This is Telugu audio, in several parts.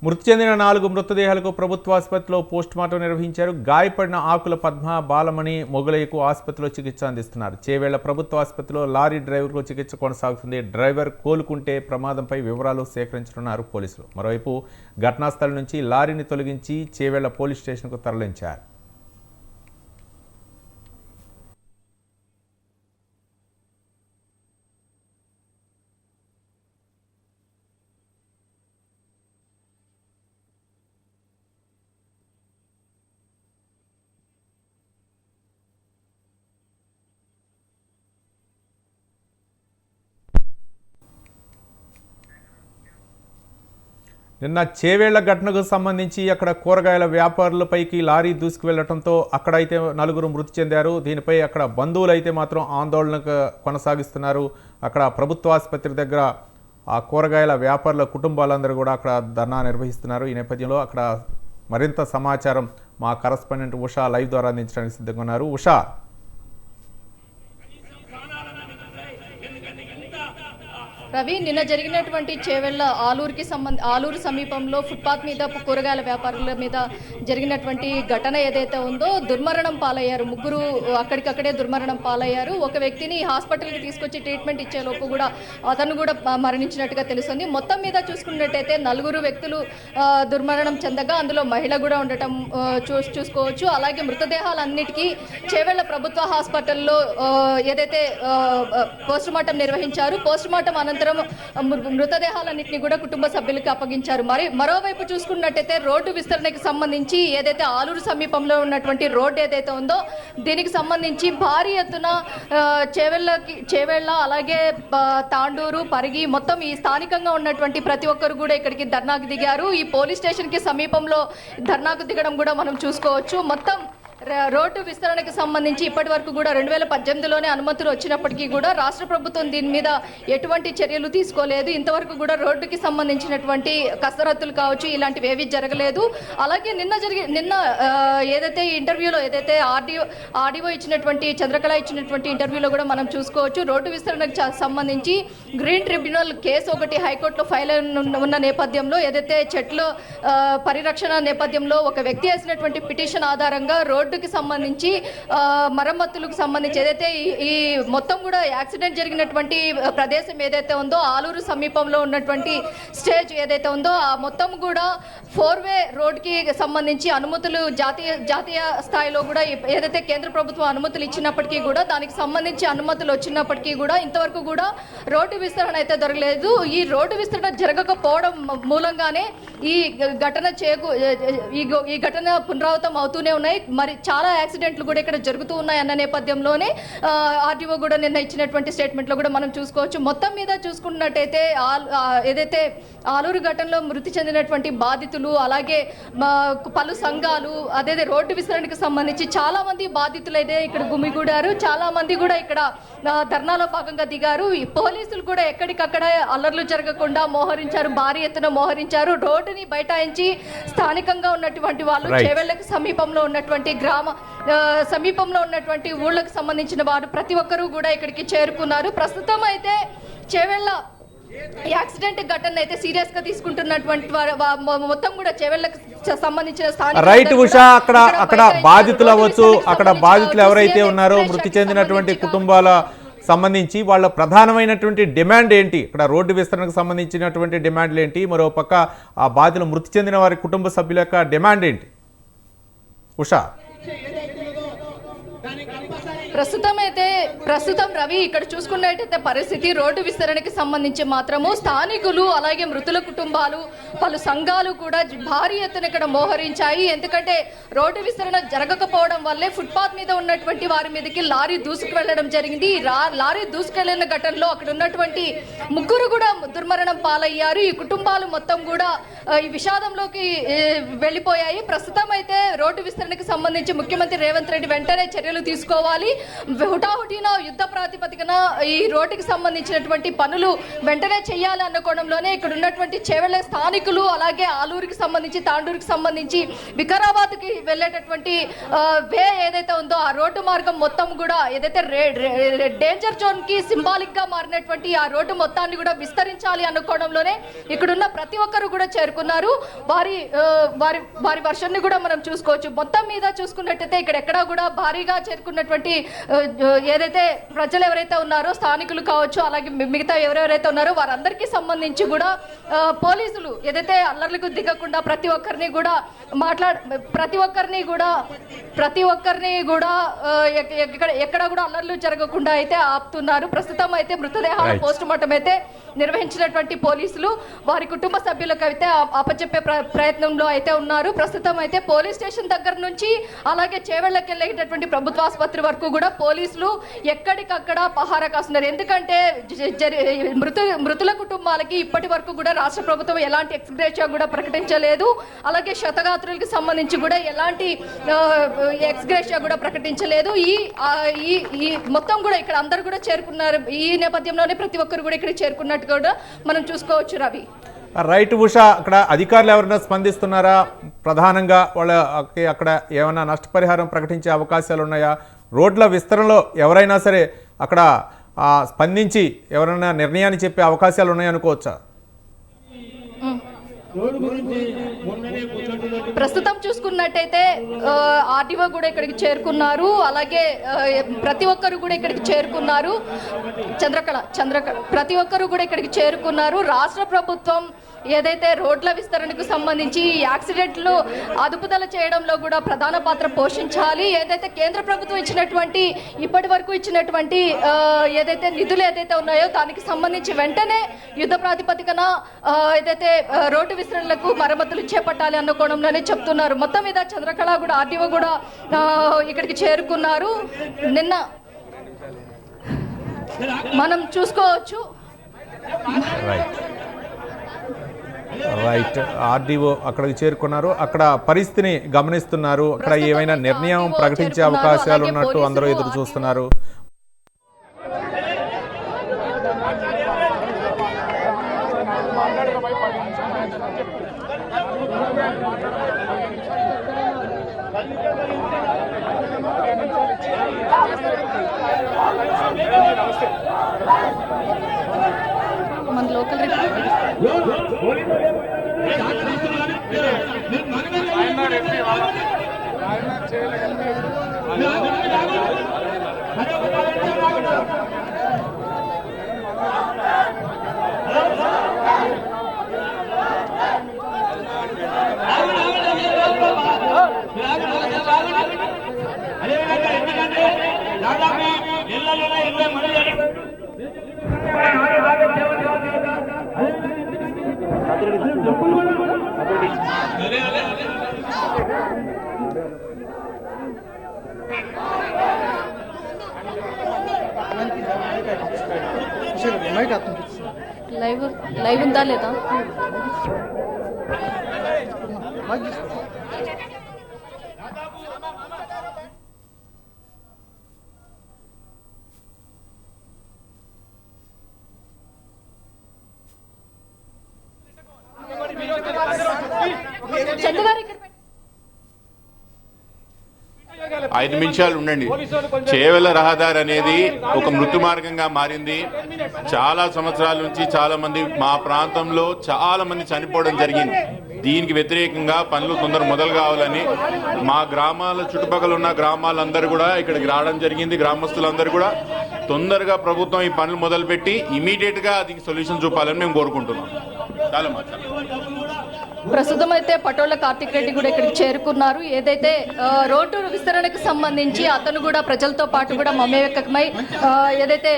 మృతి చెందిన 4 మృతదేహాలకు ప్రభుత్వ ఆసుపత్రిలో పోస్టుమార్టం నిర్వహించారు. గాయపడిన ఆకుల పద్మ, బాలమణి, మొగలయ్యకు ఆసుపత్రిలో చికిత్స అందిస్తున్నారు. చేవేళ్ల ప్రభుత్వ ఆసుపత్రిలో లారీ డ్రైవర్కు చికిత్స కొనసాగుతుంది. డ్రైవర్ కోలుకుంటే ప్రమాదంపై వివరాలు సేకరించనున్నారు పోలీసులు. మరోవైపు ఘటనా స్థలం నుంచి లారీని తొలగించి చేవేళ్ల పోలీస్ స్టేషన్కు తరలించారు. నిన్న చేవేళ్ల ఘటనకు సంబంధించి అక్కడ కూరగాయల వ్యాపారులపైకి లారీ దూసుకువెళ్లడంతో అక్కడైతే 4 మృతి చెందారు. దీనిపై అక్కడ బంధువులు అయితే మాత్రం ఆందోళన కొనసాగిస్తున్నారు. అక్కడ ప్రభుత్వ ఆసుపత్రి దగ్గర ఆ కూరగాయల వ్యాపారుల కుటుంబాలందరూ కూడా అక్కడ ధర్నా నిర్వహిస్తున్నారు. ఈ నేపథ్యంలో అక్కడ మరింత సమాచారం మా కరస్పాండెంట్ ఉషా లైవ్ ద్వారా అందించడానికి సిద్ధంగా ఉన్నారు. ఉషా, రవి, నిన్న జరిగినటువంటి చేవెళ్ల ఆలూరు సమీపంలో ఫుట్పాత్ మీద కూరగాయల వ్యాపారుల మీద జరిగినటువంటి ఘటన ఏదైతే ఉందో దుర్మరణం పాలయ్యారు. 3 అక్కడికక్కడే దుర్మరణం పాలయ్యారు. ఒక వ్యక్తిని హాస్పిటల్కి తీసుకొచ్చి ట్రీట్మెంట్ ఇచ్చేలోపు కూడా అతను కూడా మరణించినట్టుగా తెలుస్తుంది. మొత్తం మీద చూసుకున్నట్టయితే 4 వ్యక్తులు దుర్మరణం చెందగా అందులో మహిళ కూడా ఉండటం చూసుకోవచ్చు. అలాగే మృతదేహాలన్నిటికీ చేవెళ్ల ప్రభుత్వ హాస్పిటల్లో ఏదైతే పోస్టుమార్టం నిర్వహించారు. పోస్టుమార్టం అనంతరం మృతదేహాలన్నింటినీ కూడా కుటుంబ సభ్యులకు అప్పగించారు. మరోవైపు చూసుకున్నట్టయితే రోడ్డు విస్తరణకి సంబంధించి ఏదైతే ఆలూరు సమీపంలో ఉన్నటువంటి రోడ్డు ఏదైతే ఉందో దీనికి సంబంధించి భారీ ఎత్తున చేవెళ్ల అలాగే తాండూరు, పరిగి మొత్తం ఈ స్థానికంగా ఉన్నటువంటి ప్రతి ఒక్కరు కూడా ఇక్కడికి ధర్నాకు దిగారు. ఈ పోలీస్ స్టేషన్ కి సమీపంలో ధర్నాకు దిగడం కూడా మనం చూసుకోవచ్చు. మొత్తం రోడ్డు విస్తరణకు సంబంధించి ఇప్పటి వరకు కూడా 2018లోనే అనుమతులు వచ్చినప్పటికీ కూడా రాష్ట్ర ప్రభుత్వం దీని మీద ఎటువంటి చర్యలు తీసుకోలేదు. ఇంతవరకు కూడా రోడ్డుకి సంబంధించినటువంటి కసరత్తులు కావచ్చు ఇలాంటివి ఏవి జరగలేదు. అలాగే నిన్న ఏదైతే ఇంటర్వ్యూలో ఏదైతే ఆర్డీఓ ఇచ్చినటువంటి చంద్రకళ ఇచ్చినటువంటి ఇంటర్వ్యూలో కూడా మనం చూసుకోవచ్చు. రోడ్డు విస్తరణకు సంబంధించి గ్రీన్ ట్రిబ్యునల్ కేసు ఒకటి హైకోర్టులో ఫైల్ ఉన్న నేపథ్యంలో ఏదైతే చెట్ల పరిరక్షణ నేపథ్యంలో ఒక వ్యక్తి వేసినటువంటి పిటిషన్ ఆధారంగా రోడ్డుకి సంబంధించి మరమ్మతులకు సంబంధించి ఏదైతే ఈ మొత్తం కూడా యాక్సిడెంట్ జరిగినటువంటి ప్రదేశం ఏదైతే ఉందో ఆలూరు సమీపంలో ఉన్నటువంటి స్టేజ్ ఏదైతే ఉందో ఆ మొత్తం కూడా 4-వే రోడ్కి సంబంధించి అనుమతులు జాతీయ స్థాయిలో కూడా ఏదైతే కేంద్ర ప్రభుత్వం అనుమతులు ఇచ్చినప్పటికీ కూడా దానికి సంబంధించి అనుమతులు వచ్చినప్పటికీ కూడా ఇంతవరకు కూడా రోడ్డు విస్తరణ అయితే జరగలేదు. ఈ రోడ్డు విస్తరణ జరగకపోవడం మూలంగానే ఈ ఘటన పునరావృతం అవుతూనే ఉన్నాయి. మరి చాలా యాక్సిడెంట్లు కూడా ఇక్కడ జరుగుతూ ఉన్నాయి అన్న నేపథ్యంలోనే ఆర్టీఓ కూడా నిన్న ఇచ్చినటువంటి స్టేట్మెంట్లో కూడా మనం చూసుకోవచ్చు. మొత్తం మీద చూసుకున్నట్టయితే ఏదైతే ఆలూరు ఘటనలో మృతి చెందినటువంటి బాధితులు అలాగే పలు సంఘాలు అదే రోడ్డు విస్తరణకు సంబంధించి చాలా మంది బాధితులైతే ఇక్కడ గుమిగూడారు. చాలా మంది కూడా ఇక్కడ ధర్నాలో భాగంగా దిగారు. పోలీసులు కూడా ఎక్కడికక్కడ అల్లర్లు జరగకుండా మోహరించారు, భారీ ఎత్తున మోహరించారు. రోడ్డుని బైఠాయించి స్థానికంగా ఉన్నటువంటి వాళ్ళు చేవెళ్లకు సమీపంలో ఉన్నటువంటి సమీపంలో ఉన్నటువంటి ఊళ్ళకు సంబంధించిన వారు ప్రతి ఒక్కరూ కూడా ఇక్కడికి చేరుకున్నారు. ప్రస్తుతం అయితే చేవెళ్ల యాక్సిడెంట్ ఘటన అయితే సీరియస్ గా తీసుకుంటున్నటువంటి మొత్తం కూడా చేవెళ్లకు సంబంధించిన రైట్ ఉషా, అక్కడ బాధితులు అవ్వచ్చు, అక్కడ బాధితులు ఎవరైతే ఉన్నారో మృతి చెందినటువంటి కుటుంబాల సంబంధించి వాళ్ళ ప్రధానమైనటువంటి డిమాండ్ ఏంటి? ఇక్కడ రోడ్డు విస్తరణకు సంబంధించినటువంటి డిమాండ్లు ఏంటి? మరో పక్క ఆ బాధితులు మృతి చెందిన వారి కుటుంబ సభ్యుల యొక్క డిమాండ్ ఏంటి ఉషా? ప్రస్తుతం రవి ఇక్కడ చూసుకున్నట్టయితే పరిస్థితి రోడ్డు విస్తరణకి సంబంధించి మాత్రము స్థానికులు అలాగే మృతుల కుటుంబాలు పలు సంఘాలు కూడా భారీ ఎత్తున ఇక్కడ మోహరించాయి. ఎందుకంటే రోడ్డు విస్తరణ జరగకపోవడం వల్లే ఫుట్పాత్ మీద ఉన్నటువంటి వారి మీదకి లారీ దూసుకు వెళ్లడం జరిగింది. లారీ దూసుకెళ్లిన ఘటనలో అక్కడ ఉన్నటువంటి 3 కూడా దుర్మరణం పాలయ్యారు. ఈ కుటుంబాలు మొత్తం కూడా ఈ విషాదంలోకి వెళ్ళిపోయాయి. ప్రస్తుతం అయితే రోడ్డు విస్తరణకి సంబంధించి ముఖ్యమంత్రి రేవంత్ రెడ్డి వెంటనే చర్యలు తీసుకోవాలి. హుటాహుటిన యుద్ధ ప్రాతిపదికన ఈ రోడ్డుకి సంబంధించినటువంటి పనులు వెంటనే చేయాలి అన్న కోణంలోనే ఇక్కడ ఉన్నటువంటి చేవెళ్ళ స్థానికులు, అలాగే ఆలూరుకి సంబంధించి, తాండూరుకి సంబంధించి వికారాబాద్కి వెళ్ళేటటువంటి వే ఏదైతే ఉందో ఆ రోడ్డు మార్గం మొత్తం కూడా ఏదైతే డేంజర్ జోన్ కి సింబాలిక్ గా మారినటువంటి ఆ రోడ్డు మొత్తాన్ని కూడా విస్తరించాలి అన్న కోణంలోనే ఇక్కడున్న ప్రతి ఒక్కరు కూడా చేరుకున్నారు. వారి వారి వారి వర్షన్ని కూడా మనం చూసుకోవచ్చు. మొత్తం మీద చూసుకున్నట్టయితే ఇక్కడ ఎక్కడా కూడా భారీగా చేరుకున్నటువంటి ఏదైతే ప్రజలు ఎవరైతే ఉన్నారో, స్థానికులు కావచ్చు, అలాగే మిగతా ఎవరెవరైతే ఉన్నారో వారందరికీ సంబంధించి కూడా పోలీసులు ఏదైతే అల్లర్లకు దిగకుండా ప్రతి ఒక్కరిని కూడా ఎక్కడ కూడా అల్లర్లు జరగకుండా అయితే ఆపుతున్నారు. ప్రస్తుతం అయితే మృతదేహాల పోస్ట్ మార్టం అయితే నిర్వహించినటువంటి పోలీసులు వారి కుటుంబ సభ్యులకు అయితే అప్పచెప్పే ప్రయత్నంలో అయితే ఉన్నారు. ప్రస్తుతం అయితే పోలీస్ స్టేషన్ దగ్గర నుంచి అలాగే చేవెళ్ళకి వెళ్ళేటటువంటి ప్రభుత్వ ఆసుపత్రి వరకు కూడా పోలీసులు ఎక్కడికక్కడ పహారా కాస్తున్నారు. ఎందుకంటే మృతుల కుటుంబాలకి ఇప్పటి వరకు కూడా రాష్ట్ర ప్రభుత్వం ఎలాంటి ఎక్స్గ్రేషియా కూడా ప్రకటించలేదు. అలాగే శతగాత్రులకి సంబంధించి కూడా ఎలాంటి ఎక్స్గ్రేషియా కూడా ప్రకటించలేదు. ఈ మొత్తం కూడా ఇక్కడ అందరూ కూడా చేరుకున్నారు. ఈ నేపథ్యంలోనే ప్రతి ఒక్కరు కూడా ఇక్కడ చేరుకున్నట్టు కూడా మనం చూసుకోవచ్చు. రవి, రైట్ ఉషా, అక్కడ అధికారులు ఎవరైనా స్పందిస్తున్నారా? ప్రధానంగా వాళ్ళకి అక్కడ ఏమైనా నష్టపరిహారం ప్రకటించే అవకాశాలు ఉన్నాయా? రోడ్ల విస్తరణలో ఎవరైనా సరే అక్కడ స్పందించి ఎవరైనా నిర్ణయాన్ని చెప్పే అవకాశాలు ఉన్నాయనుకోవచ్చా? ప్రస్తుతం చూసుకున్నట్టయితే ఆర్టీఓ కూడా ఇక్కడికి చేరుకున్నారు. అలాగే ప్రతి ఒక్కరు కూడా ఇక్కడికి చేరుకున్నారు. చంద్రకళ ప్రతి ఒక్కరు కూడా ఇక్కడికి చేరుకున్నారు. రాష్ట్ర ప్రభుత్వం ఏదైతే రోడ్ల విస్తరణకు సంబంధించి యాక్సిడెంట్లు అదుపుదల చేయడంలో కూడా ప్రధాన పాత్ర పోషించాలి. ఏదైతే కేంద్ర ప్రభుత్వం ఇప్పటి వరకు ఇచ్చినటువంటి ఏదైతే నిధులు ఏదైతే ఉన్నాయో దానికి సంబంధించి వెంటనే యుద్ధ ప్రాతిపదికన ఏదైతే రోడ్డు విస్తరణలకు మరమ్మతులు చేపట్టాలి అన్న కోణంలోనే చెప్తున్నారు. మొత్తం మీద చంద్రకళ కూడా ఆర్టీఓ కూడా ఇక్కడికి చేరుకున్నారు. నిన్న మనం చూసుకోవచ్చు. రైట్, ఆర్డీఓ అక్కడికి చేరుకున్నారు. అక్కడ పరిస్థితిని గమనిస్తున్నారు. అక్కడ ఏమైనా నిర్ణయం ప్రకటించే అవకాశాలు ఉన్నట్టు అందరూ ఎదురు చూస్తున్నారు. మన లోకల్ లైవ్ ఉందా లేదా? ఐదు నిమిషాలు ఉండండి. చేవెళ్ళ రహదారి అనేది ఒక మృతు మార్గంగా మారింది. చాలా సంవత్సరాల నుంచి చాలా మంది మా ప్రాంతంలో చాలా మంది చనిపోవడం జరిగింది. దీనికి వ్యతిరేకంగా పనులు తొందరగా మొదలు కావాలని మా గ్రామాల చుట్టుపక్కల ఉన్న గ్రామాలందరూ కూడా ఇక్కడికి రావడం జరిగింది. గ్రామస్తులందరూ కూడా తొందరగా ప్రభుత్వం ఈ పనులు మొదలుపెట్టి ఇమీడియట్గా దీనికి సొల్యూషన్ చూపాలని మేము కోరుకుంటున్నాం. చాలా ప్రస్తుతం అయితే పటోళ్ల కార్తిక్ రెడ్డి కూడా ఇక్కడికి చేరుకున్నారు. ఏదైతే రోడ్డు విస్తరణకు సంబంధించి అతను కూడా ప్రజలతో పాటు కూడా మమేకమై ఏదైతే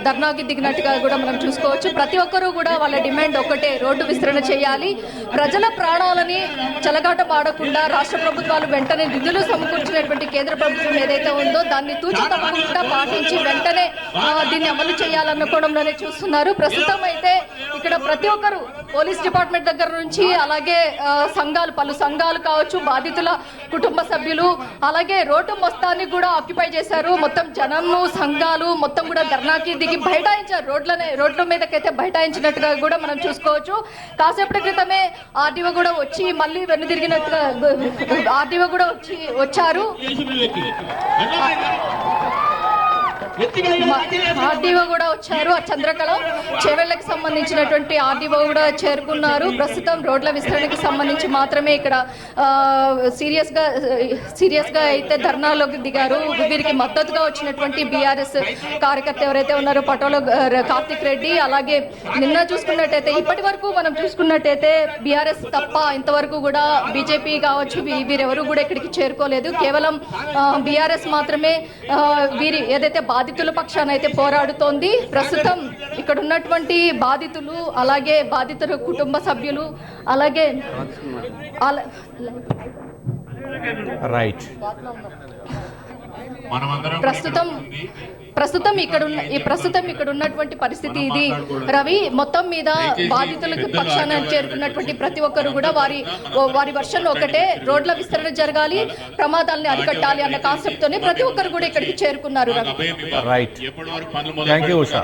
ధర్నాకి దిగినట్టుగా కూడా మనం చూసుకోవచ్చు. ప్రతి ఒక్కరూ కూడా వాళ్ళ డిమాండ్ ఒక్కటే, రోడ్డు విస్తరణ చేయాలి. ప్రజల ప్రాణాలని చెలగాటం ఆడకుండా రాష్ట్ర ప్రభుత్వాలు వెంటనే నిధులు సమకూర్చినటువంటి కేంద్ర ప్రభుత్వం ఏదైతే ఉందో దాన్ని తూచ తప్పకుండా పాటించి వెంటనే దీన్ని అమలు చేయాలన్న కోణంలోనే చూస్తున్నారు. ప్రస్తుతం అయితే ఇక్కడ ప్రతి ఒక్కరు పోలీస్ డిపార్ట్మెంట్ దగ్గర నుంచి అలాగే సంఘాలు, పలు సంఘాలు కావచ్చు, బాధితుల కుటుంబ సభ్యులు, అలాగే రోడ్డు మొత్తాన్ని కూడా ఆక్యుపై చేశారు. మొత్తం జనము, సంఘాలు మొత్తం కూడా ధర్నాకి దిగి బైఠాయించారు. రోడ్ల మీదకైతే బైఠాయించినట్టుగా కూడా మనం చూసుకోవచ్చు. కాసేపటి క్రితమే ఆర్డీఓ కూడా వచ్చి మళ్ళీ వెనుదిరిగినట్టుగా ఆర్డీఓ కూడా వచ్చారు. ఆర్డీఓ కూడా వచ్చారు. ఆ చంద్రకళ చేవెళ్లకు సంబంధించినటువంటి ఆర్డీఓ కూడా చేరుకున్నారు. ప్రస్తుతం రోడ్ల విస్తరణకి సంబంధించి మాత్రమే ఇక్కడ సీరియస్ గా అయితే ధర్నాలోకి దిగారు. వీరికి మద్దతుగా వచ్చినటువంటి బీఆర్ఎస్ కార్యకర్త ఎవరైతే ఉన్నారో పటోల కార్తిక్ రెడ్డి, అలాగే నిన్న చూసుకున్నట్టయితే ఇప్పటి వరకు మనం చూసుకున్నట్టయితే బీఆర్ఎస్ తప్ప ఇంతవరకు కూడా బీజేపీ కావచ్చు వీరెవరు కూడా ఇక్కడికి చేరుకోలేదు. కేవలం బీఆర్ఎస్ మాత్రమే వీరి ఏదైతే బాధితుల పక్షాన అయితే పోరాడుతోంది. ప్రస్తుతం ఇక్కడ ఉన్నటువంటి బాధితులు, అలాగే బాధితుల కుటుంబ సభ్యులు, అలాగే రైట్ ప్రస్తుతం ఇక్కడ ఉన్నటువంటి పరిస్థితి ఇది. రవి, మొత్తం మీద బాధితులకు పక్షాన చేరుకున్నటువంటి ప్రతి ఒక్కరు కూడా వారి వర్షన్ ఒకటే, రోడ్ల విస్తరణ జరగాలి, ప్రమాదాలని అరికట్టాలి అన్న కాన్సెప్ట్ తోనే ప్రతి ఒక్కరు కూడా ఇక్కడికి చేరుకున్నారు. Right, thank you Usha.